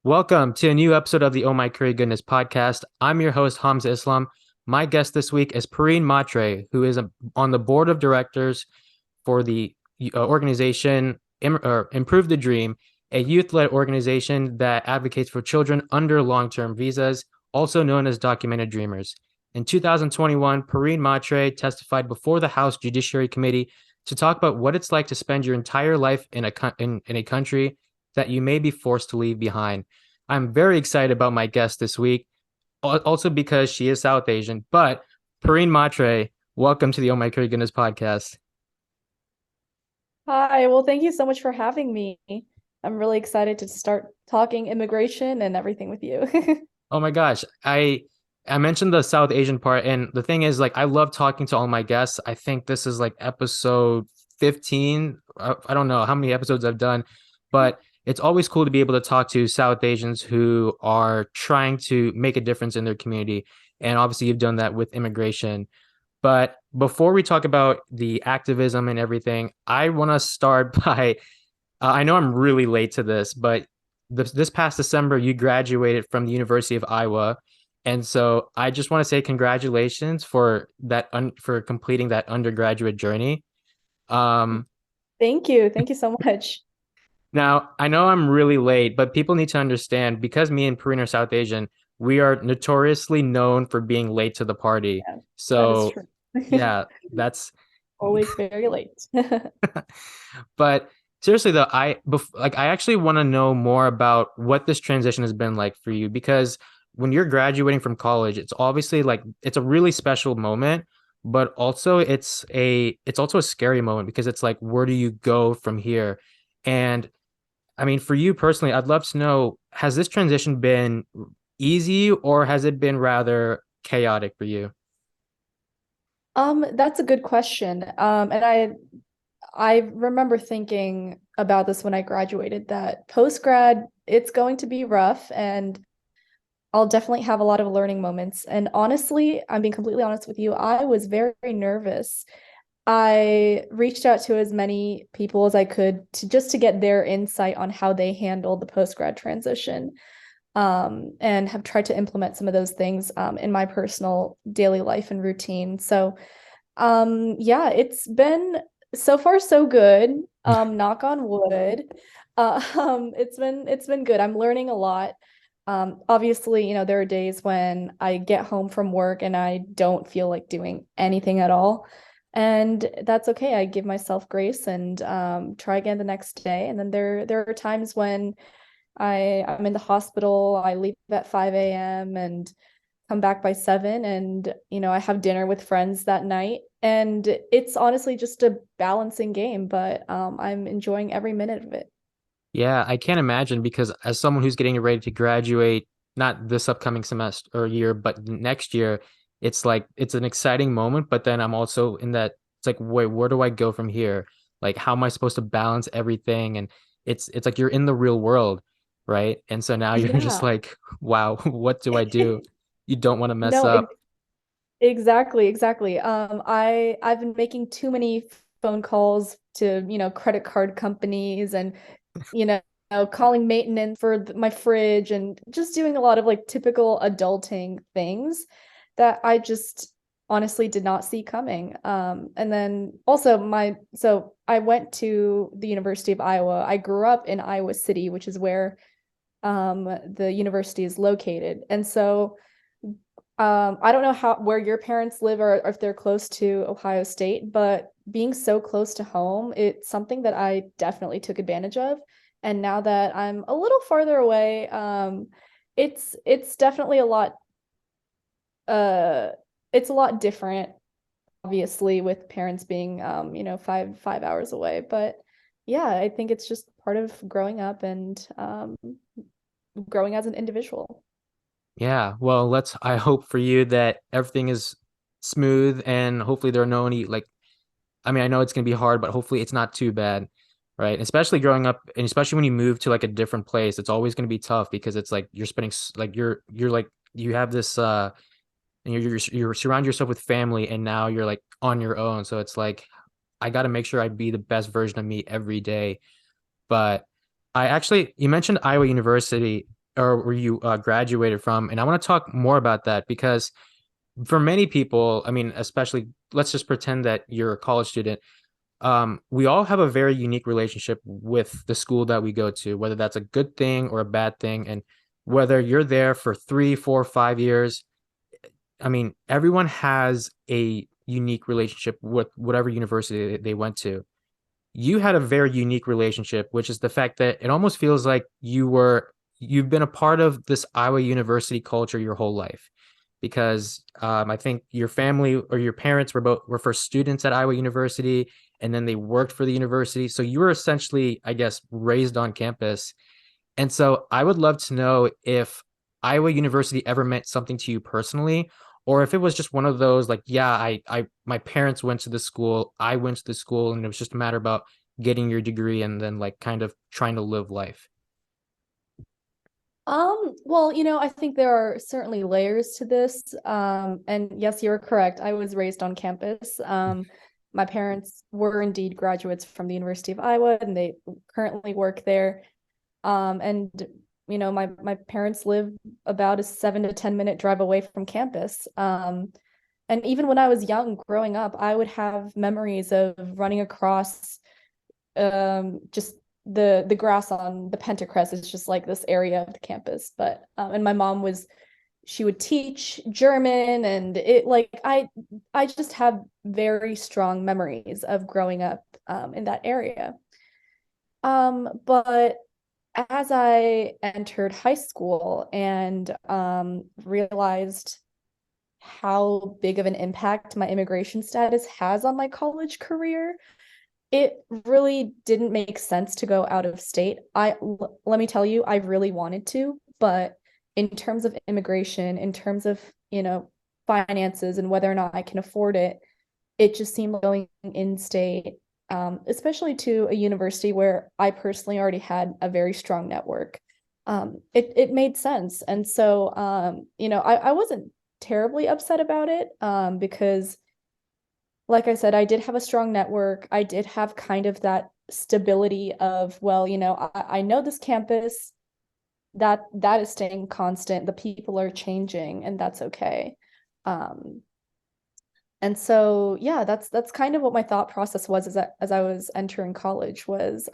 Welcome to a new episode of the Oh My Curry Goodness podcast. I'm your host, Hamza Islam. My guest this week is Pareen Mhatre, who is on the board of directors for the organization Improve the Dream, a youth-led organization that advocates for children under long-term visas, also known as Documented Dreamers. In 2021, Pareen Mhatre testified before the House Judiciary Committee to talk about what it's like to spend your entire life in a country that you may be forced to leave behind. I'm very excited about my guest this week, also because she is South Asian. But Pareen Mhatre, welcome to the Oh My Curry Goodness podcast. Hi, well, thank you so much for having me. I'm really excited to start talking immigration and everything with you. Oh my gosh, I mentioned the South Asian part, and the thing is, like, I love talking to all my guests. I think this is like episode 15. I don't know how many episodes I've done, but it's always cool to be able to talk to South Asians who are trying to make a difference in their community. And obviously, you've done that with immigration. But before we talk about the activism and everything, I want to start by I know I'm really late to this, but this past December, you graduated from the University of Iowa. And so I just want to say congratulations for for completing that undergraduate journey. Um, Thank you. Thank you so much. Now, I know I'm really late, but people need to understand because me and Pareen are South Asian, we are notoriously known for being late to the party. Yeah, that is So, true. yeah, that's Always very late. but seriously though, I actually want to know more about what this transition has been like for you because when you're graduating from college, it's obviously like it's a really special moment, but also it's also a scary moment because it's like where do you go from here? And I mean, for you personally, I'd love to know, has this transition been easy or has it been rather chaotic for you? That's a good question. And I remember thinking about this when I graduated that post grad, it's going to be rough and I'll definitely have a lot of learning moments. And honestly, I'm being completely honest with you, I was very, very nervous. I reached out to as many people as I could to get their insight on how they handled the post-grad transition, and have tried to implement some of those things in my personal daily life and routine. So, yeah, it's been so far so good. Knock on wood. It's been good. I'm learning a lot. Obviously, there are days when I get home from work and I don't feel like doing anything at all. And that's okay. I give myself grace and try again the next day. And then there are times when I'm in the hospital, I leave at 5 a.m. and come back by 7 and I have dinner with friends that night. And it's honestly just a balancing game, but I'm enjoying every minute of it. Yeah, I can't imagine because as someone who's getting ready to graduate, not this upcoming semester or year, but next year, it's like it's an exciting moment, but then I'm also in that it's like, wait, where do I go from here? Like, how am I supposed to balance everything? And it's like you're in the real world, right? And so now you're just Yeah. like, wow, what do I do? You don't want to mess No, up. exactly, exactly. I've been making too many phone calls to, credit card companies and, you know, calling maintenance for my fridge and just doing a lot of like typical adulting things that I just honestly did not see coming. And then also so I went to the University of Iowa. I grew up in Iowa City, which is where the university is located. And so I don't know where your parents live or if they're close to Ohio State, but being so close to home, it's something that I definitely took advantage of. And now that I'm a little farther away, it's definitely uh it's a lot different, obviously, with parents being 5 hours away. But yeah, I think it's just part of growing up and growing as an individual. Yeah, well, I hope for you that everything is smooth and hopefully there are no any like I mean, I know it's going to be hard, but hopefully it's not too bad, right? Especially growing up and especially when you move to like a different place, it's always going to be tough because it's like you're spending like you're like you have this and you're surround yourself with family and now you're like on your own. So it's like I got to make sure I be the best version of me every day. But you mentioned Iowa University. or where you graduated from. And I want to talk more about that because for many people, I mean, especially let's just pretend that you're a college student. We all have a very unique relationship with the school that we go to, whether that's a good thing or a bad thing. And whether you're there for 3, 4, 5 years, I mean, everyone has a unique relationship with whatever university they went to. You had a very unique relationship, which is the fact that it almost feels like you've been a part of this Iowa University culture your whole life. Because I think your family or your parents were first students at Iowa University, and then they worked for the university. So you were essentially, I guess, raised on campus. And so I would love to know if Iowa University ever meant something to you personally, or if it was just one of those like, yeah, my parents went to the school, I went to the school, and it was just a matter about getting your degree and then like kind of trying to live life. Well, I think there are certainly layers to this. And yes, you're correct. I was raised on campus. My parents were indeed graduates from the University of Iowa, and they currently work there. And my parents live about a 7 to 10 minute drive away from campus. And even when I was young, growing up, I would have memories of running across just the grass on the Pentacrest is just like this area of the campus. But and my mom she would teach German, and it like I just have very strong memories of growing up in that area. But as I entered high school and realized how big of an impact my immigration status has on my college career, it really didn't make sense to go out of state. Let me tell you, I really wanted to, but in terms of immigration, in terms of, finances and whether or not I can afford it, it just seemed like going in state, especially to a university where I personally already had a very strong network. It made sense. And so, I wasn't terribly upset about it, because like I said, I did have a strong network. I did have kind of that stability of, well, I know this campus, that is staying constant. The people are changing, and that's okay. Um, and so yeah, that's kind of what my thought process was as I was entering college was,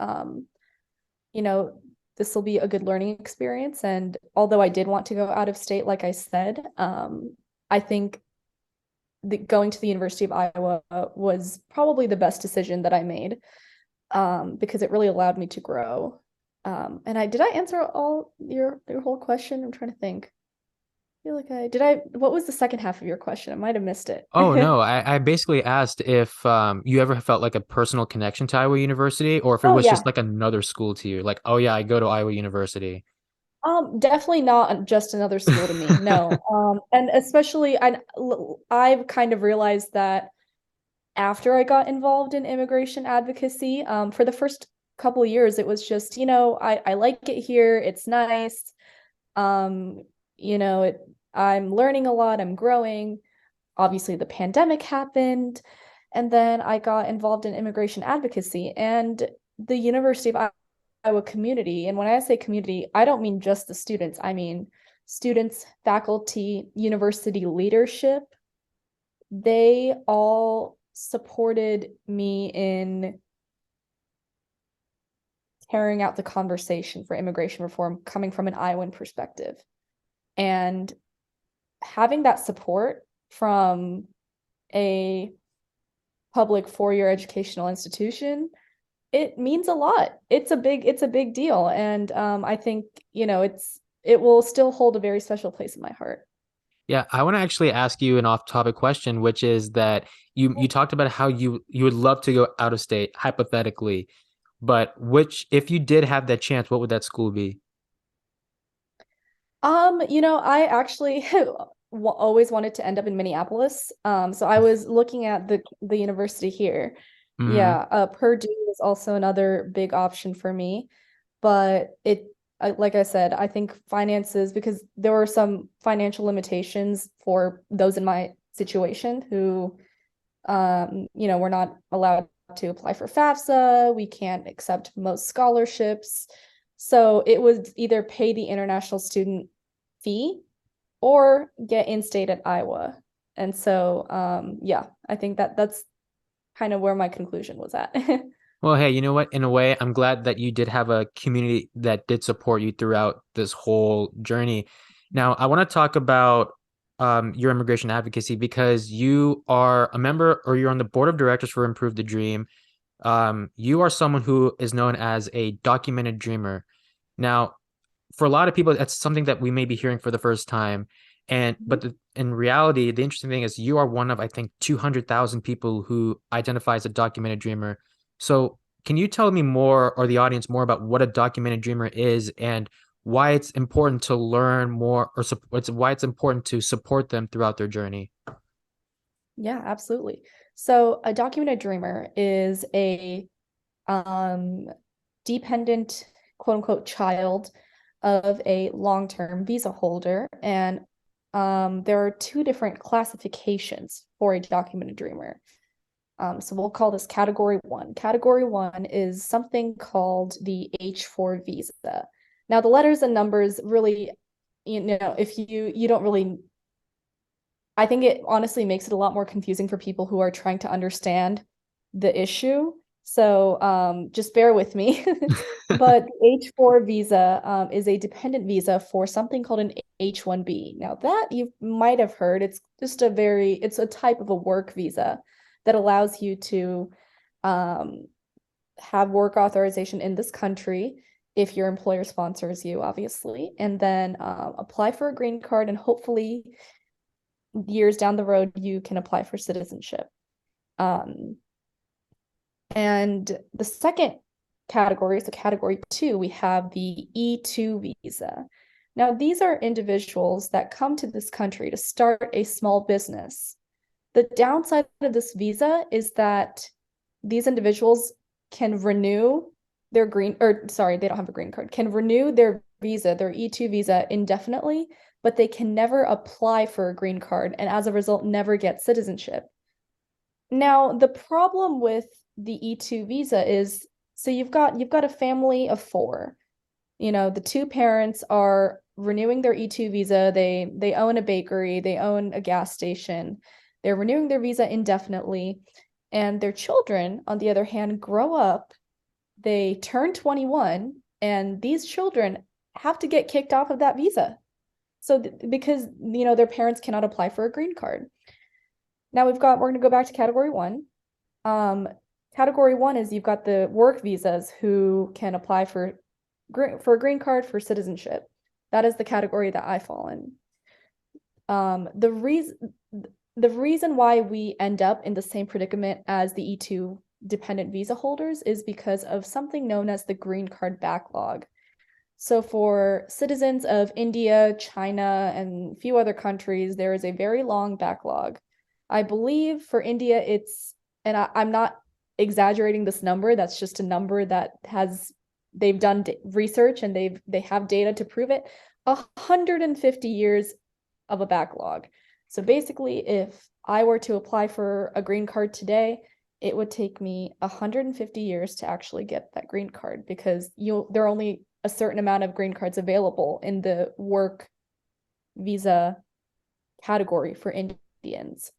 you know, this will be a good learning experience. And although I did want to go out of state, like I said, I think going to the University of Iowa was probably the best decision that I made, because it really allowed me to grow. And did I answer all your whole question? I'm trying to think. I feel like what was the second half of your question? I might have missed it. Oh no, I basically asked if you ever felt like a personal connection to Iowa University, or if it Oh was just yeah. like another school to you. Like, oh yeah, I go to Iowa University. Definitely not just another school to me. No. And especially I've kind of realized that after I got involved in immigration advocacy, for the first couple of years, it was just, I like it here. It's nice. Um, I'm learning a lot. I'm growing. Obviously, the pandemic happened, and then I got involved in immigration advocacy and the University of Iowa community. And when I say community, I don't mean just the students. I mean students, faculty, university leadership. They all supported me in carrying out the conversation for immigration reform coming from an Iowan perspective. And having that support from a public four-year educational institution, it means a lot. It's a big deal. And I think, it will still hold a very special place in my heart. Yeah, I want to actually ask you an off-topic question, which is that you talked about how you would love to go out of state, hypothetically, but which if you did have that chance, what would that school be? I actually always wanted to end up in Minneapolis. So I was looking at the university here. Hmm. Yeah, Purdue is also another big option for me, but like I said, I think finances, because there were some financial limitations for those in my situation who, we're not allowed to apply for FAFSA. We can't accept most scholarships. So it would either pay the international student fee or get in-state at Iowa. And so, yeah, I think that's kind of where my conclusion was at. Well, hey, you know what? In a way, I'm glad that you did have a community that did support you throughout this whole journey. Now, I want to talk about your immigration advocacy because you are a member or you're on the board of directors for Improve the Dream. You are someone who is known as a documented dreamer. Now, for a lot of people, that's something that we may be hearing for the first time. In reality, the interesting thing is you are one of, I think, 200,000 people who identify as a documented dreamer. So can you tell me more, or the audience more, about what a documented dreamer is and why it's important to learn more, or why it's important to support them throughout their journey? Yeah, absolutely. So a documented dreamer is a um, dependent, quote unquote, child of a long-term visa holder. And there are two different classifications for a documented dreamer. So we'll call this category one. Category one is something called the H-4 visa. Now, the letters and numbers really, if you don't really, I think it honestly makes it a lot more confusing for people who are trying to understand the issue. So just bear with me. But H-4 visa is a dependent visa for something called an H-1B. Now that you might have heard, it's a type of a work visa that allows you to um, have work authorization in this country if your employer sponsors you, obviously, and then apply for a green card, and hopefully years down the road, you can apply for citizenship. And the second category, so category two, we have the E2 visa. Now, these are individuals that come to this country to start a small business. The downside of this visa is that these individuals can renew their they don't have a green card, can renew their visa, their E2 visa indefinitely, but they can never apply for a green card and as a result, never get citizenship. Now, the problem with the E2 visa is, so you've got a family of four. The two parents are renewing their E2 visa. They own a bakery, they own a gas station. They're renewing their visa indefinitely. And their children, on the other hand, grow up, they turn 21, and these children have to get kicked off of that visa. So because their parents cannot apply for a green card. Now we're going to go back to category one. Category one is you've got the work visas who can apply for a green card for citizenship. That is the category that I fall in. The reason why we end up in the same predicament as the E2 dependent visa holders is because of something known as the green card backlog. So for citizens of India, China, and a few other countries, there is a very long backlog. I believe for India, I'm not exaggerating this number, that's just a number that they've done research and they have data to prove it, 150 years of a backlog. So basically, if I were to apply for a green card today, it would take me 150 years to actually get that green card because there are only a certain amount of green cards available in the work visa category for Indians.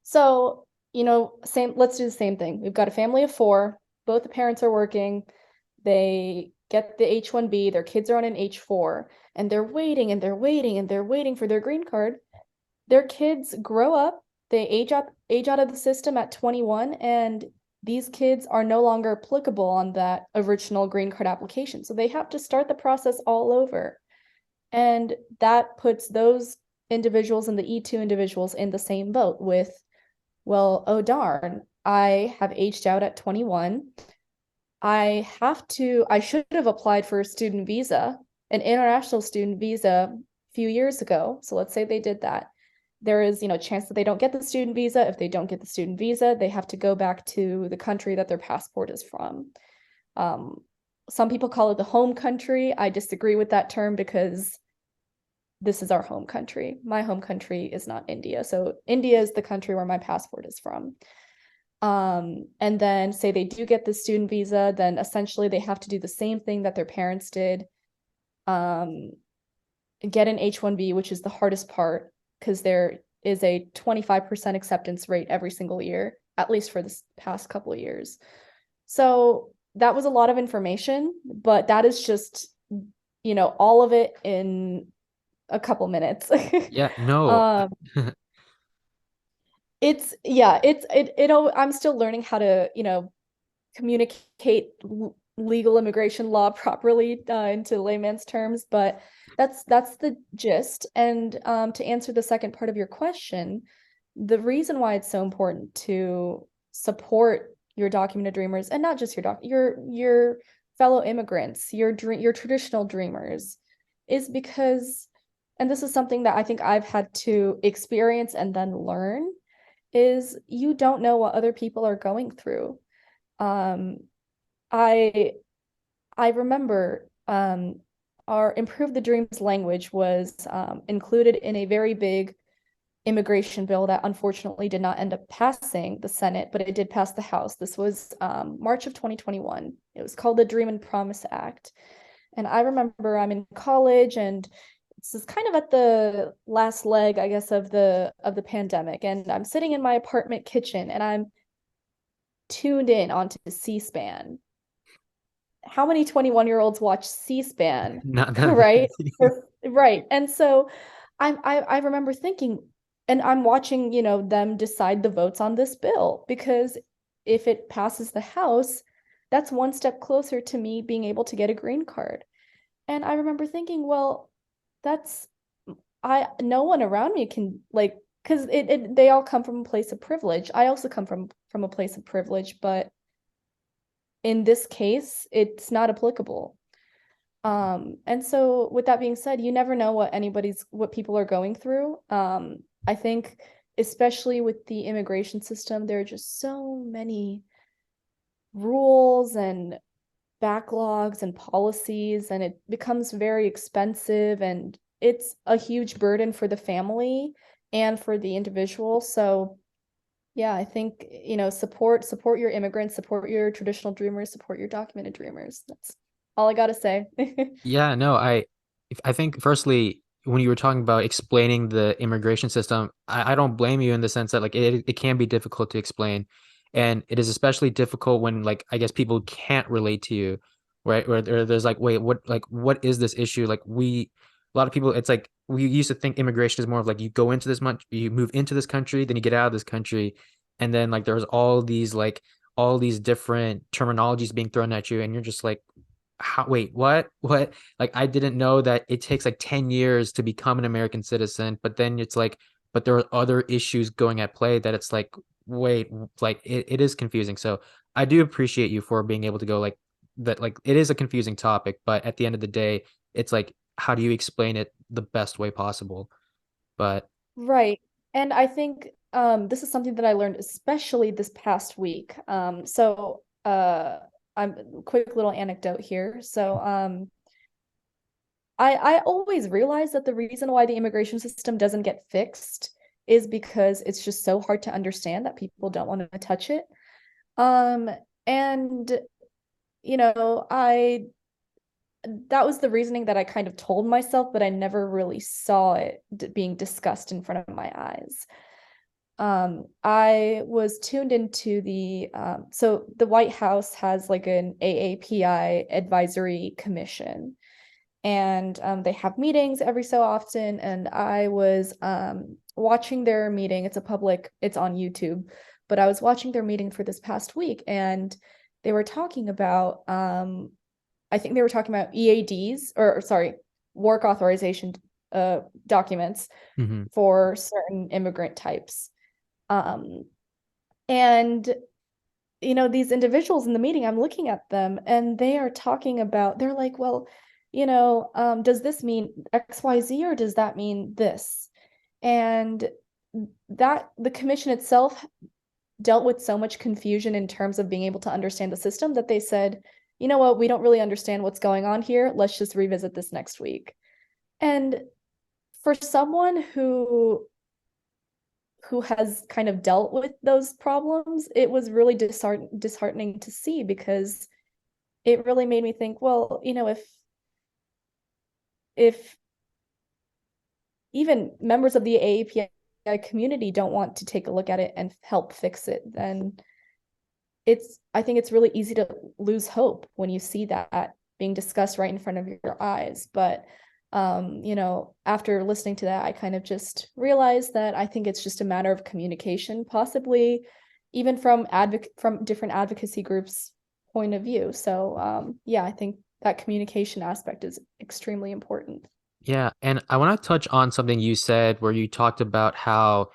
So, let's do the same thing. We've got a family of four, both the parents are working, they get the H-1B, their kids are on an H-4, and they're waiting and they're waiting and they're waiting for their green card. Their kids grow up, they age out of the system at 21, and these kids are no longer applicable on that original green card application. So they have to start the process all over. And that puts those individuals and the E2 individuals in the same boat with, well, oh darn, I have aged out at 21. I should have applied for a student visa, an international student visa a few years ago. So let's say they did that. There is, a chance that they don't get the student visa. If they don't get the student visa, they have to go back to the country that their passport is from. Some people call it the home country. I disagree with that term because this is our home country. My home country is not India. So India is the country where my passport is from. And then say they do get the student visa, then essentially they have to do the same thing that their parents did. Get an H-1B, which is the hardest part because there is a 25% acceptance rate every single year, at least for this past couple of years. So that was a lot of information, but that is just, all of it in a couple minutes. Yeah, no. um, I'm still learning how to, communicate legal immigration law properly into layman's terms, but that's the gist. And to answer the second part of your question, the reason why it's so important to support your documented dreamers, and not just your fellow immigrants, your traditional dreamers, is because, and this is something that I think I've had to experience and then learn, is you don't know what other people are going through. Um, I I remember our Improve the Dreams language was included in a very big immigration bill that unfortunately did not end up passing the Senate, but it did pass the House. This was March of 2021. It was called the Dream and Promise Act. And I remember I'm in college, and this is kind of at the last leg, I guess, of the pandemic. And I'm sitting in my apartment kitchen and I'm tuned in onto C-SPAN. How many 21-year-olds watch C-SPAN? Not that Right? many. Right. And so I remember thinking, and I'm watching, them decide the votes on this bill, because if it passes the House, that's one step closer to me being able to get a green card. And I remember thinking, well, that's I no one around me can, like, because they all come from a place of privilege. I also come from a place of privilege, but in this case, it's not applicable. And so with that being said, you never know what people are going through. I think especially with the immigration system, there are just so many rules and backlogs and policies, and it becomes very expensive, and it's a huge burden for the family and for the individual. So yeah, I think, support your immigrants, support your traditional dreamers, support your documented dreamers. That's all I gotta say. Yeah, no, I think firstly, when you were talking about explaining the immigration system, I don't blame you in the sense that like it can be difficult to explain. And it is especially difficult when like I guess people can't relate to you, right? Where there's like, wait, what is this issue? Like a lot of people, it's like we used to think immigration is more of like you go into you move into this country, then you get out of this country, and then like there's all these different terminologies being thrown at you, and you're just like, wait, what, like I didn't know that it takes like 10 years to become an American citizen, but then it's like, but there are other issues going at play that it's like, wait, like it is confusing. So I do appreciate you for being able to go like that. Like it is a confusing topic, but at the end of the day, it's like how do you explain it the best way possible? But Right. And I think this is something that I learned especially this past week. I'm quick little anecdote here. So I always realized that the reason why the immigration system doesn't get fixed is because it's just so hard to understand that people don't want to touch it. Um, and I that was the reasoning that I kind of told myself, but I never really saw it being discussed in front of my eyes. I was tuned into so the White House has like an AAPI advisory commission, and they have meetings every so often. And I was watching their meeting. It's on YouTube, but I was watching their meeting for this past week, and they were talking about I think they were talking about EADs, or sorry, work authorization documents mhm. for certain immigrant types. Um, and these individuals in the meeting, I'm looking at them and they are talking about, they're like, well, does this mean XYZ or does that mean this? And that the commission itself dealt with so much confusion in terms of being able to understand the system that they said, you know what, we don't really understand what's going on here. Let's just revisit this next week. And for someone who who has kind of dealt with those problems, it was really disheartening to see, because it really made me think, well, if even members of the AAPI community don't want to take a look at it and help fix it, then I think it's really easy to lose hope when you see that being discussed right in front of your eyes. But after listening to that, I kind of just realized that I think it's just a matter of communication, possibly even from different advocacy groups' point of view. So yeah, I think that communication aspect is extremely important. Yeah, and I want to touch on something you said where you talked about how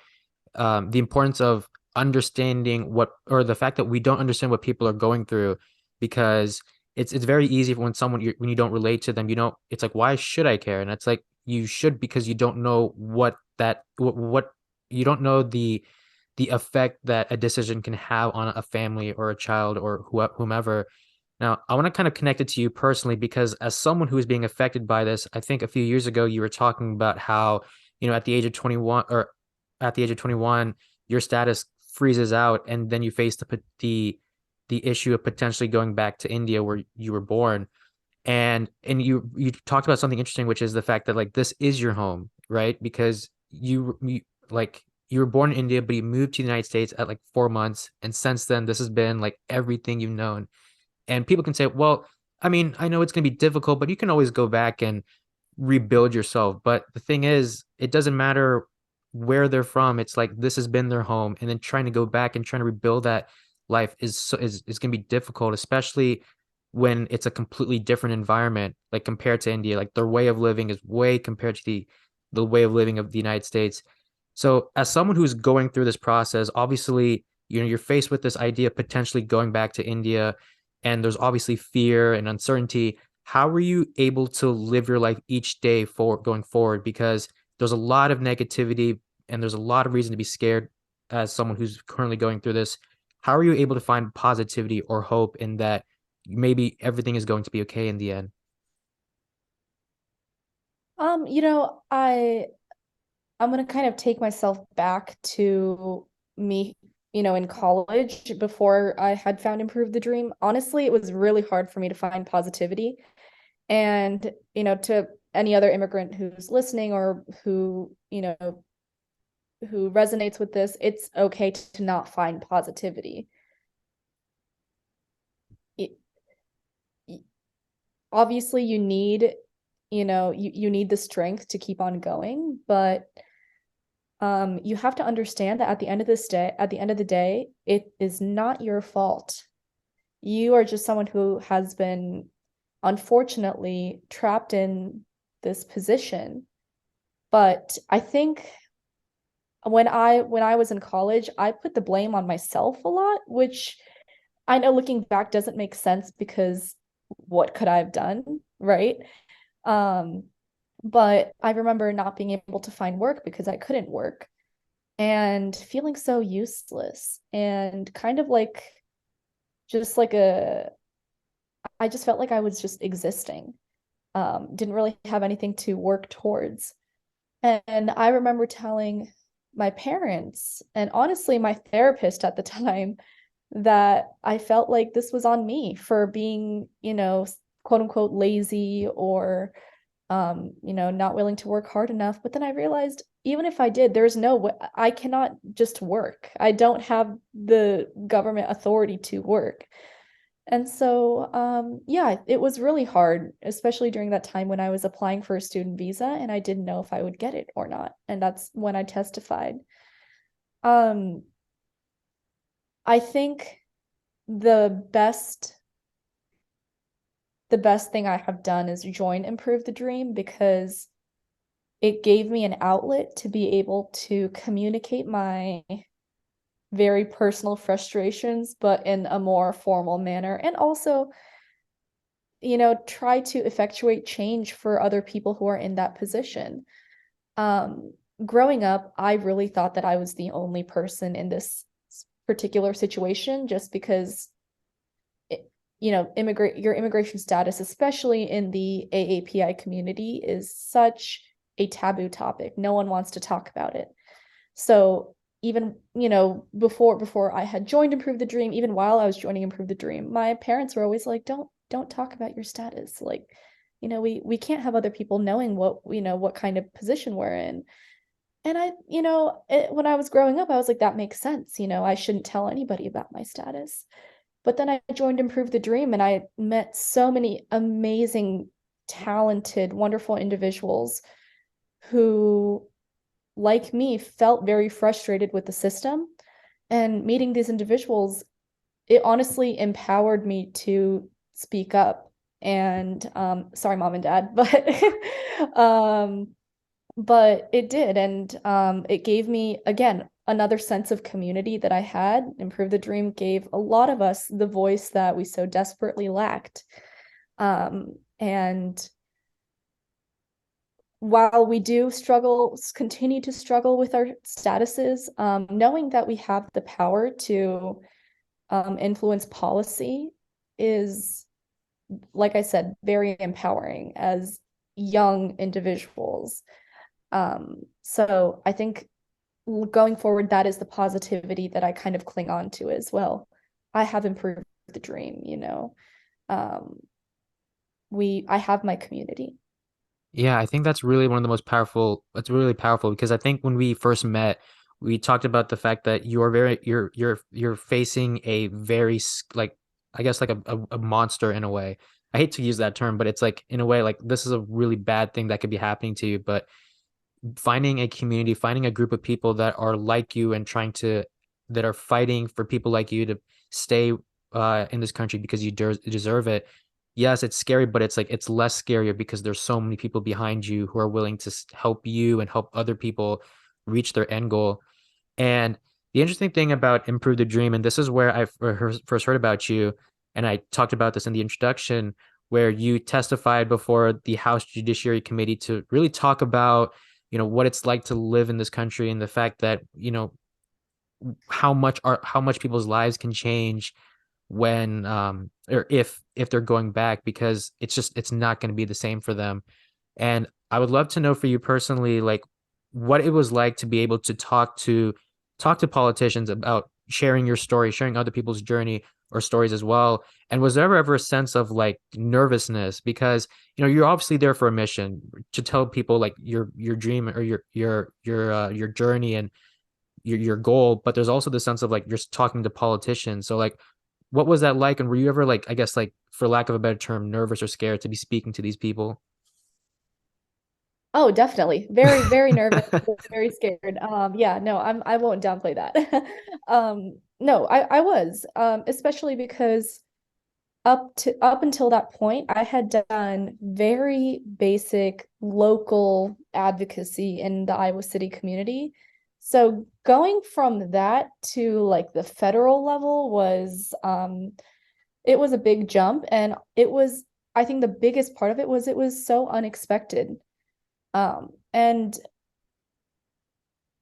the importance of understanding what, or the fact that we don't understand what people are going through, because it's very easy when when you don't relate to them, it's like, why should I care? And it's like, you should, because you don't know what you don't know the effect that a decision can have on a family or a child or whomever. Now, I want to kind of connect it to you personally, because as someone who is being affected by this, I think a few years ago you were talking about how, at the age of 21, or at the age of 21, your status freezes out, and then you face the issue of potentially going back to India where you were born. And you talked about something interesting, which is the fact that, like, this is your home, right? Because you were born in India, but you moved to the United States at like 4 months, and since then this has been like everything you've known. And people can say, well, I mean, I know it's going to be difficult, but you can always go back and rebuild yourself. But the thing is, it doesn't matter where they're from. It's like, this has been their home, and then trying to go back and trying to rebuild that life is going to be difficult, especially when it's a completely different environment, like compared to India. Like, their way of living is way compared to the way of living of the United States. So as someone who's going through this process, obviously, you're faced with this idea of potentially going back to India, and there's obviously fear and uncertainty. How were you able to live your life each day going forward? Because there's a lot of negativity, and there's a lot of reason to be scared as someone who's currently going through this. How are you able to find positivity or hope in that maybe everything is going to be okay in the end? I'm gonna kind of take myself back to me, in college before I had found Improve the Dream. Honestly, it was really hard for me to find positivity. And, to any other immigrant who's listening, or who resonates with this, it's okay to not find positivity. It, Obviously you need, you need the strength to keep on going, but you have to understand that at the end of the day, it is not your fault. You are just someone who has been unfortunately trapped in this position. But I think when I was in college, I put the blame on myself a lot, which I know looking back doesn't make sense, because what could I have done, right? Um, but I remember not being able to find work because I couldn't work, and feeling so useless, and kind of like just like a I just felt like I was just existing. Didn't really have anything to work towards. And I remember telling my parents, and honestly my therapist at the time, that I felt like this was on me for being, quote unquote lazy, or not willing to work hard enough. But then I realized, even if I did, there's no way I cannot just work. I don't have the government authority to work. And so, yeah, it was really hard, especially during that time when I was applying for a student visa and I didn't know if I would get it or not. And that's when I testified. Um, I think the best the best thing I have done is join Improve the Dream, because it gave me an outlet to be able to communicate my very personal frustrations, but in a more formal manner, and also, try to effectuate change for other people who are in that position. Um, Growing up, I really thought that I was the only person in this particular situation, just because your immigration status, especially in the AAPI community, is such a taboo topic. No one wants to talk about it. So, even, before I had joined Improve the Dream, even while I was joining Improve the Dream, my parents were always like, don't talk about your status. Like, we can't have other people knowing what kind of position we're in. And when I was growing up, I was like, that makes sense. I shouldn't tell anybody about my status. But then I joined Improve the Dream and I met so many amazing, talented, wonderful individuals who, like me, felt very frustrated with the system. And meeting these individuals, it honestly empowered me to speak up. And sorry, mom and dad, but it did. And it gave me, again, another sense of community that I had. Improve the Dream gave a lot of us the voice that we so desperately lacked. And while we do continue to struggle with our statuses, knowing that we have the power to influence policy is, like I said, very empowering as young individuals. So I think going forward, that is the positivity that I kind of cling on to as well. I have improved the dream, Um, I have my community. Yeah, I think that's really one of the most powerful. That's really powerful because I think when we first met, we talked about the fact that you're facing a very like, I guess, like a monster in a way. I hate to use that term, but it's like, in a way, like, this is a really bad thing that could be happening to you. But finding a community, finding a group of people that are like you and that are fighting for people like you to stay in this country because you deserve it. Yes, it's scary, but it's like, it's less scarier because there's so many people behind you who are willing to help you and help other people reach their end goal. And the interesting thing about Improve the Dream, and this is where I first heard about you, and I talked about this in the introduction, where you testified before the House Judiciary Committee to really talk about, what it's like to live in this country, and the fact that, how much people's lives can change when or if they're going back, because it's not going to be the same for them. And I would love to know for you personally, like, what it was like to be able to talk to politicians about sharing your story, sharing other people's journey or stories as well. And was there ever a sense of like nervousness, because you're obviously there for a mission to tell people like your dream or your journey and your goal, but there's also the sense of like you're talking to politicians. So like, what was that like? And were you ever, like, I guess, like, for lack of a better term, nervous or scared to be speaking to these people? Oh, definitely. Very, very nervous, very scared. Yeah, no, I won't downplay that. No, I was, especially because up until that point, I had done very basic local advocacy in the Iowa City community. So going from that to like the federal level was it was a big jump, and I think the biggest part of it was so unexpected. And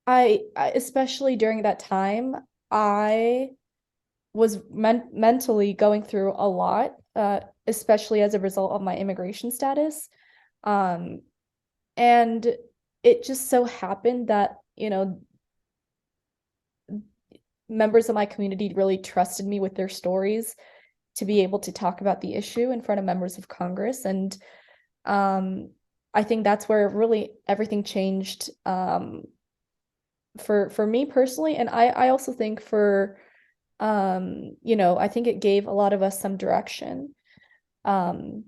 especially during that time, I was mentally going through a lot, especially as a result of my immigration status. Um, and it just so happened that, members of my community really trusted me with their stories to be able to talk about the issue in front of members of Congress. And um, I think that's where really everything changed, for me personally. And I also think I think it gave a lot of us some direction. Um,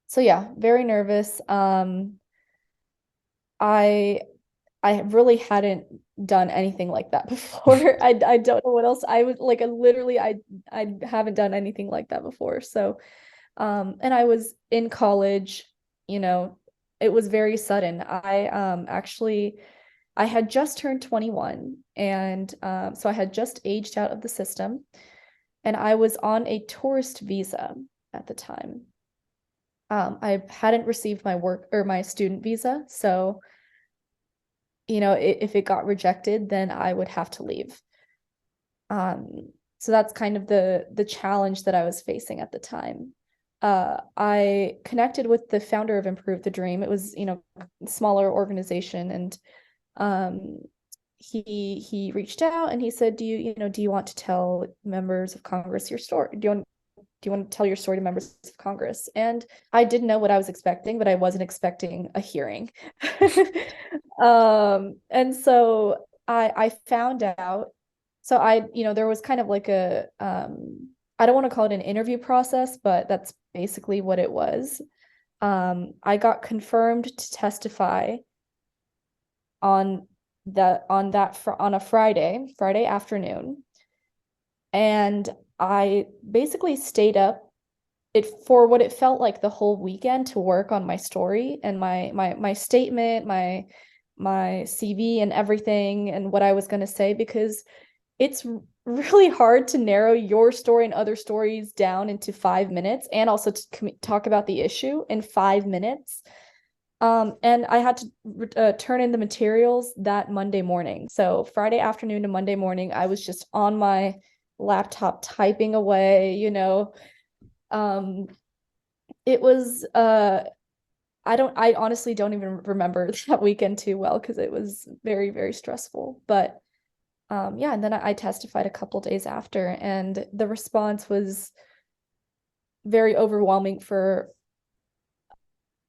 so yeah, very nervous. I I really hadn't done anything like that before. I don't know what else I would like. I haven't done anything like that before. So and I was in college, you know, it was very sudden. I had just turned 21, and so I had just aged out of the system, and I was on a tourist visa at the time. I hadn't received my work or my student visa, so if it got rejected, then I would have to leave. So that's kind of the challenge that I was facing at the time. I connected with the founder of Improve the Dream. It was, a smaller organization, and um, he reached out and he said, do you want to tell members of Congress your story? Do you want to tell your story to members of Congress? And I didn't know what I was expecting, but I wasn't expecting a hearing. And so I found out. So there was kind of like I don't want to call it an interview process, but that's basically what it was. I got confirmed to testify on on a Friday afternoon. And I basically stayed up for what it felt like the whole weekend to work on my story and my statement, my CV and everything and what I was going to say, because it's really hard to narrow your story and other stories down into 5 minutes and also to talk about the issue in 5 minutes. And I had to turn in the materials that Monday morning. So Friday afternoon to Monday morning, I was just on my laptop typing away. It was I honestly don't even remember that weekend too well because it was very, very stressful. But yeah, and then I testified a couple days after, and the response was very overwhelming for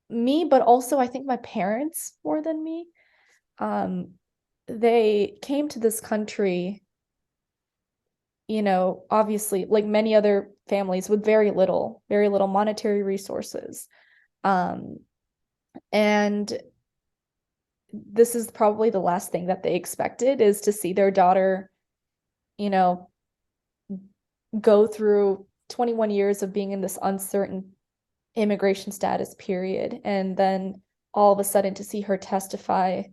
me, but also I think my parents more than me. They came to this country, obviously, like many other families with very little monetary resources. And this is probably the last thing that they expected, is to see their daughter, you know, go through 21 years of being in this uncertain immigration status period, and then all of a sudden to see her testify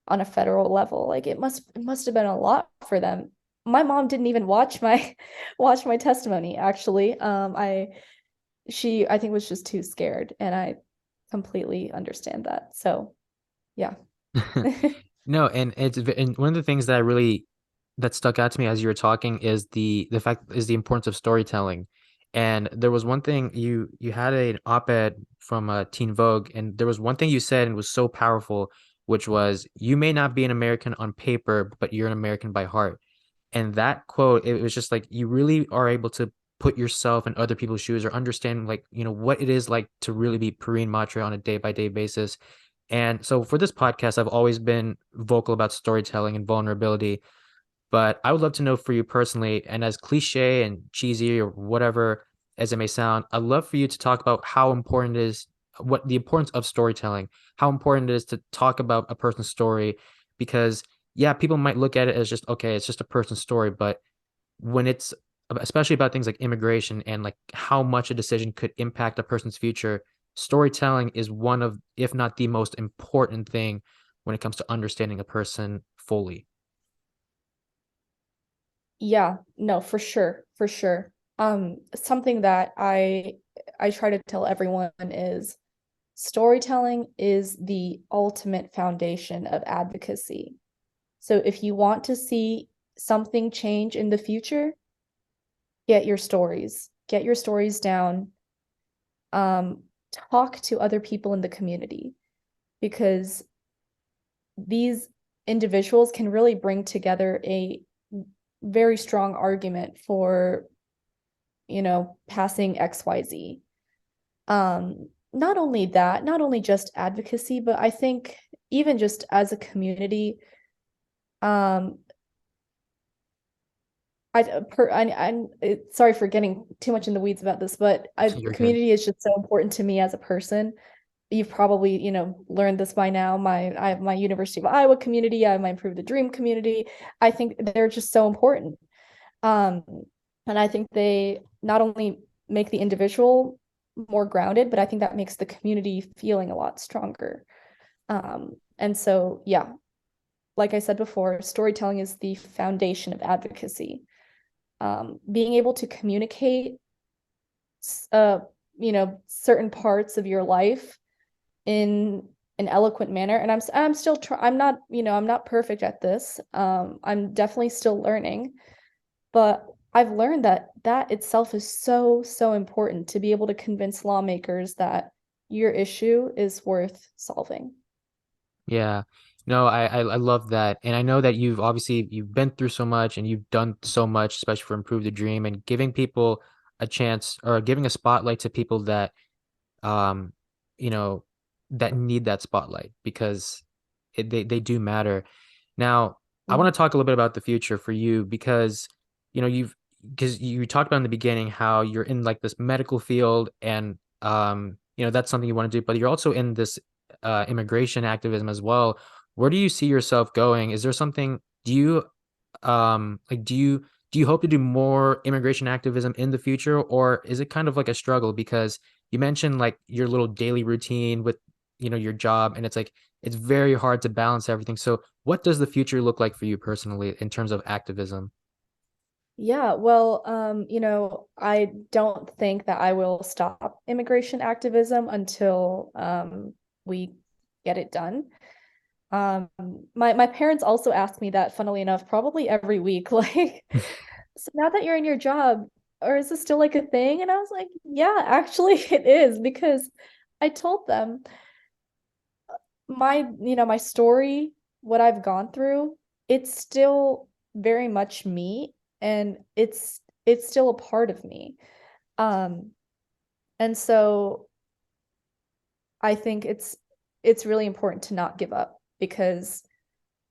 on a federal level. Like it must have been a lot for them. My mom didn't even watch my watch my testimony, actually. I think was just too scared, and I completely understand that. So yeah. No, and one of the things that stuck out to me as you were talking is the importance of storytelling. And there was one thing you had an op-ed from Teen Vogue, and there was one thing you said and it was so powerful, which was, you may not be an American on paper, but you're an American by heart. And that quote, it was just like, you really are able to put yourself in other people's shoes or understand, like, what it is like to really be Pareen Mhatre on a day-by-day basis. And so for this podcast, I've always been vocal about storytelling and vulnerability. But I would love to know for you personally, and as cliche and cheesy or whatever as it may sound, I'd love for you to talk about how important it is, what the importance of storytelling, how important it is to talk about a person's story. Because, yeah, people might look at it as just, okay, it's just a person's story. But when it's especially about things like immigration and like how much a decision could impact a person's future, storytelling is one of, if not the most important thing when it comes to understanding a person fully. Yeah, no, for sure, for sure. Something that I try to tell everyone is storytelling is the ultimate foundation of advocacy. So if you want to see something change in the future, get your stories down. Talk to other people in the community, because these individuals can really bring together a very strong argument for, passing XYZ. Not only that, not only just advocacy, but I think even just as a community, um, I'm sorry for getting too much in the weeds about this, but You're good. community is just so important to me as a person. You've probably, learned this by now. I have my University of Iowa community. I have my Improve the Dream community. I think they're just so important. Um, and I think they not only make the individual more grounded, but I think that makes the community feeling a lot stronger. And so, yeah, like I said before, storytelling is the foundation of advocacy. Being able to communicate, certain parts of your life in an eloquent manner. And I'm still I'm not, I'm not perfect at this. I'm definitely still learning, but I've learned that that itself is so, so important to be able to convince lawmakers that your issue is worth solving. Yeah. No, I love that. And I know that you've been through so much and you've done so much, especially for Improve the Dream and giving people a chance or giving a spotlight to people that um you know that need that spotlight because they do matter. Now, I want to talk a little bit about the future for you because you've because you talked about in the beginning how you're in like this medical field and that's something you want to do, but you're also in this immigration activism as well. Where do you see yourself going? Is there something do you like do you hope to do more immigration activism in the future, or is it kind of like a struggle because you mentioned like your little daily routine with your job, and it's like it's very hard to balance everything. So what does the future look like for you personally in terms of activism? Yeah, well, I don't think that I will stop immigration activism until we get it done. Um, my parents also ask me that, funnily enough, probably every week, like, so now that you're in your job, or is this still like a thing? And I was like, yeah, actually it is, because I told them my story, what I've gone through, it's still very much me, and it's still a part of me. Um, and so I think it's really important to not give up, because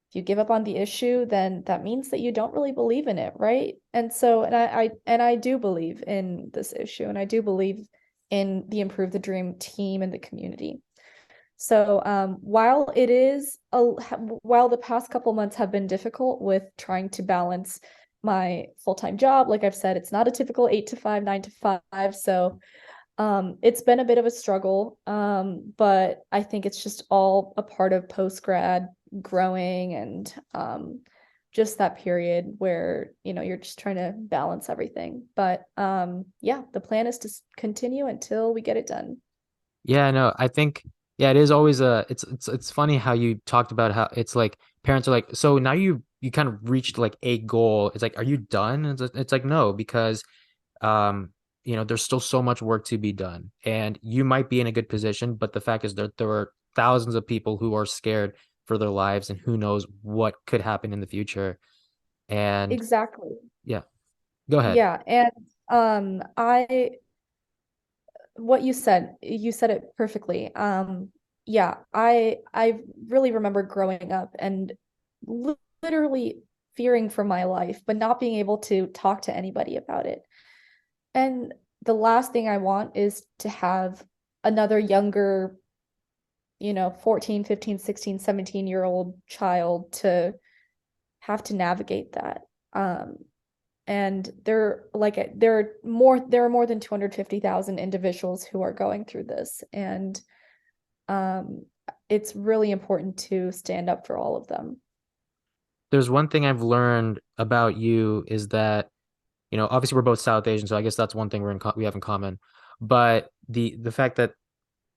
if you give up on the issue, then that means that you don't really believe in it, right? And so, and I do believe in this issue, and I do believe in the Improve the Dream team and the community. So, while the past couple months have been difficult with trying to balance my full-time job, like I've said, it's not a typical 8 to 5, 9 to 5. So, it's been a bit of a struggle, but I think it's just all a part of post-grad growing, and just that period where, you're just trying to balance everything. But yeah, the plan is to continue until we get it done. Yeah, no, I think yeah, it is always it's funny how you talked about how it's like parents are like, so now you kind of reached like a goal. It's like, are you done? It's like no, because um there's still so much work to be done. And you might be in a good position, but the fact is that there are thousands of people who are scared for their lives and who knows what could happen in the future. And Exactly. yeah, go ahead. Yeah, and I what you said it perfectly. Yeah, I really remember growing up and literally fearing for my life, but not being able to talk to anybody about it. And the last thing I want is to have another younger, 14, 15, 16, 17-year-old child to have to navigate that. And there are more than 250,000 individuals who are going through this, and um it's really important to stand up for all of them. There's one thing I've learned about you is that obviously we're both South Asian, so I guess that's one thing we have in common. But the fact that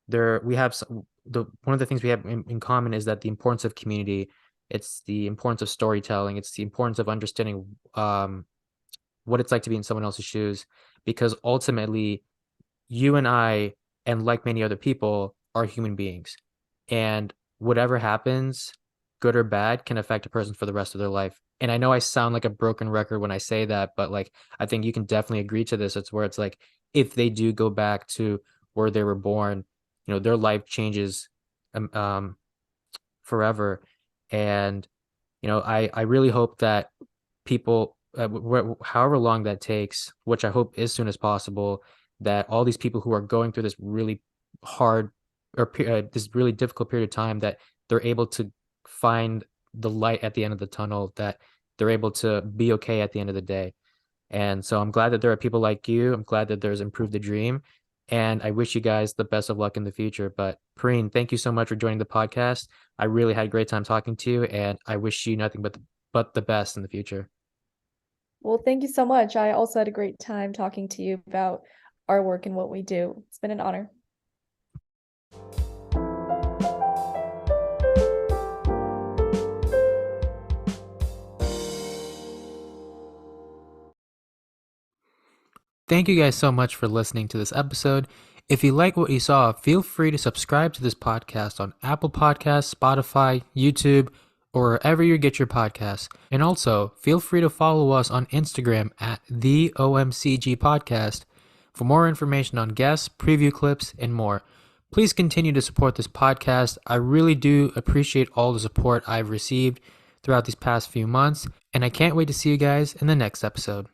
there we have the one of the things we have in common is that the importance of community, it's the importance of storytelling, it's the importance of understanding what it's like to be in someone else's shoes, because ultimately you and I, and like many other people, are human beings. And whatever happens, good or bad, can affect a person for the rest of their life. And I know I sound like a broken record when I say that, but like I think you can definitely agree to this. It's where it's like if they do go back to where they were born, their life changes um, um forever. And I really hope that people, however long that takes, which I hope as soon as possible, that all these people who are going through this really hard or this really difficult period of time, that they're able to find the light at the end of the tunnel, that they're able to be okay at the end of the day. And so I'm glad that there are people like you. I'm glad that there's Improved the Dream. And I wish you guys the best of luck in the future. But Pareen, thank you so much for joining the podcast. I really had a great time talking to you, and I wish you nothing but the best in the future. Well, thank you so much. I also had a great time talking to you about our work and what we do. It's been an honor. Thank you guys so much for listening to this episode. If you like what you saw, feel free to subscribe to this podcast on Apple Podcasts, Spotify, YouTube, or wherever you get your podcasts. And also, feel free to follow us on Instagram at the OMCG Podcast for more information on guests, preview clips, and more. Please continue to support this podcast. I really do appreciate all the support I've received throughout these past few months, and I can't wait to see you guys in the next episode.